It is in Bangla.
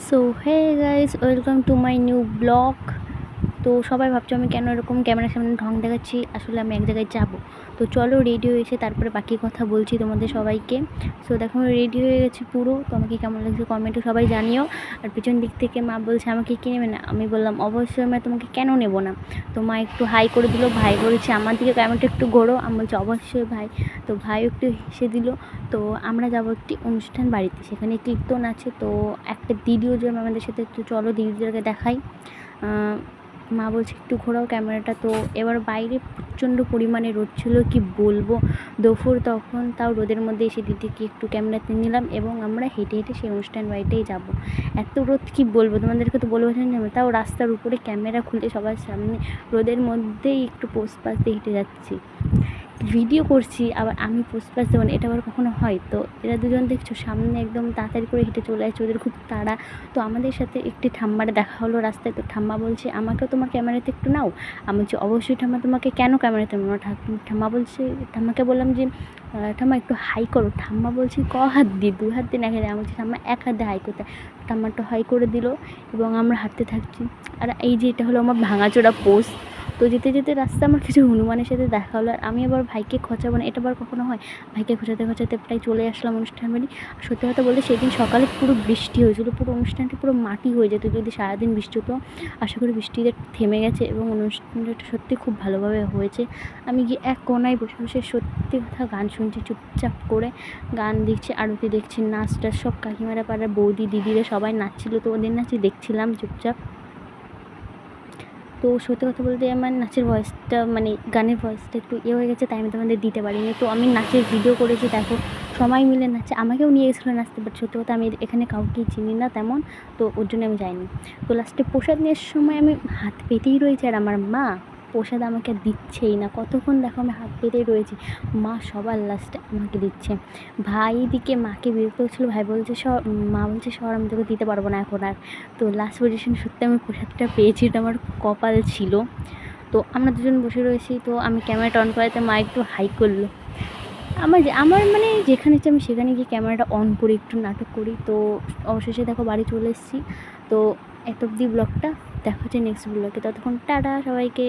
So hey guys, welcome to my new blog. তো সবাই ভাবছো আমি কেন এরকম ক্যামেরার সামনে ঢং দেখাচ্ছি। আসলে আমি এক জায়গায় যাব, তো চলো রেডি হয়ে এসে তারপরে বাকি কথা বলছি তোমাদের সবাইকে। সো দেখো আমি রেডি হয়ে গেছি পুরো। তো আমাকে কেমন লাগছে কমেন্টে সবাই জানিও। আর পিছন দিক থেকে মা বলছে আমাকে কি নেবে না। আমি বললাম অবশ্যই মা, তোমাকে কেন নেব না। তো মা একটু হাই করে দিল, ভাই বলছে আমার দিকে ক্যামেরাটা একটু ঘোরো। আমি বলছি অবশ্যই ভাই। তো ভাই একটু হেসে দিল। তো আমরা যাবো একটি অনুষ্ঠান বাড়িতে, সেখানে কীর্তন আছে। তো একটা দিদিও যাবে আমাদের সাথে, একটু চলো দিদিদেরকে দেখাই। মা বলছে একটু ঘোরাও ক্যামেরাটা। তো এবার বাইরে প্রচণ্ড পরিমাণে রোদ ছিল, কি বলবো। দুপুর তখন, তাও রোদের মধ্যে এসে দিদিকে একটু ক্যামেরাতে নিলাম এবং আমরা হেঁটে হেঁটে সেই অনুষ্ঠান বাড়িতেই যাব। এত রোদ কি বলবো তোমাদেরকে, তো বলবো না, তাও রাস্তার উপরে ক্যামেরা খুলে সবার সামনে রোদের মধ্যেই একটু পোস্ট পাস দিয়ে হেঁটে যাচ্ছি, ভিডিও করছি। আবার আমি পোস্ট পাস দেবো না, এটা আবার কখনো হয়? তো এরা দুজন দেখছো সামনে একদম তাড়াতাড়ি করে হেঁটে চলে আসছে, ওদের খুব তাড়া। তো আমাদের সাথে একটি ঠাম্মার দেখা হলো রাস্তায়। তো ঠাম্মা বলছে আমাকেও তোমার ক্যামেরাতে একটু নাও। আমি বলছি অবশ্যই ঠাম্মা, তোমাকে কেন ক্যামেরাতে নেবো না। ঠাম্মা বলছে, ঠাম্মাকে বললাম যে ঠাম্মা একটু হাই করো। ঠাম্মা বলছি হাত দিয়ে, 2 হাত দিয়ে না খেলে। আমি বলছি ঠাম্মা 1 হাত দিয়ে হাই করতে। ঠাম্মা একটু হাই করে দিল এবং আমরা হাঁটতে থাকছি। আর এই যে এটা হলো আমার ভাঙাচোরা পোস্ট। তো যেতে যেতে রাস্তা আমার কিছু হনুমানের সাথে দেখা হলো। আর আমি আবার ভাইকে খোঁচাবো না, এটা আবার কখনো হয়? ভাইকে খোঁচাতে খোঁচাতে প্রায় চলে আসলাম অনুষ্ঠান বাড়ি। আর সত্যি কথা বলতে সেদিন সকালে পুরো বৃষ্টি হয়েছিল, পুরো অনুষ্ঠানটি পুরো মাটি হয়ে যেত যদি সারাদিন বৃষ্টি হতো। আশা করি বৃষ্টিতে থেমে গেছে এবং অনুষ্ঠানটা সত্যি খুব ভালোভাবে হয়েছে। আমি গিয়ে এক কোনায় বসে বসে সত্যি কথা গান শুনছি চুপচাপ করে, গান দেখছি, আরতি দেখছি, নাচ টাচ সব কাকিমারা পাড়ার বৌদি দিদিরা সবাই নাচছিল, তো ওদের নাচে দেখছিলাম চুপচাপ। তো সত্যি কথা বলতে আমার নাচের ভয়েসটা, মানে গানের ভয়েসটা একটু হয়ে গেছে, তাই আমি তোমাদের দিতে পারিনি। তো আমি নাচের ভিডিও করেছি, দেখো সবাই মিলে নাচে। আমাকেও নিয়ে গেছিলো নাচতে, বাট সত্যি কথা আমি এখানে কাউকেই চিনি না তেমন, তো ওর জন্য আমি যাইনি। তো লাস্টে প্রসাদ নেওয়ার সময় আমি হাত পেতেই রয়েছি, আর আমার মা প্রসাদ আমাকে দিচ্ছেই না। কতক্ষণ দেখো আমি হাত পেতেই রয়েছি, মা সবার লাস্টে আমাকে দিচ্ছে। ভাই দিকে মাকে বিরক্ত হচ্ছিলো, ভাই বলছে সর, মা বলছে সর, আমি তোকে দিতে পারবো না এখন আর। তো লাস্ট পজিশন সত্যি আমি প্রসাদটা পেয়েছি, এটা আমার কপাল ছিল। তো আমরা দুজন বসে রয়েছি, তো আমি ক্যামেরাটা অন করাতে মা একটু হাই করলো। আমার মানে যেখানে ইচ্ছে আমি সেখানে গিয়ে ক্যামেরাটা অন করি, একটু নাটক করি। তো অবশেষে দেখো বাড়ি চলে এসেছি। তো এত অবধি ব্লগটা, দেখা হচ্ছে নেক্সট ব্লগে। ততক্ষণ টাটা সবাইকে।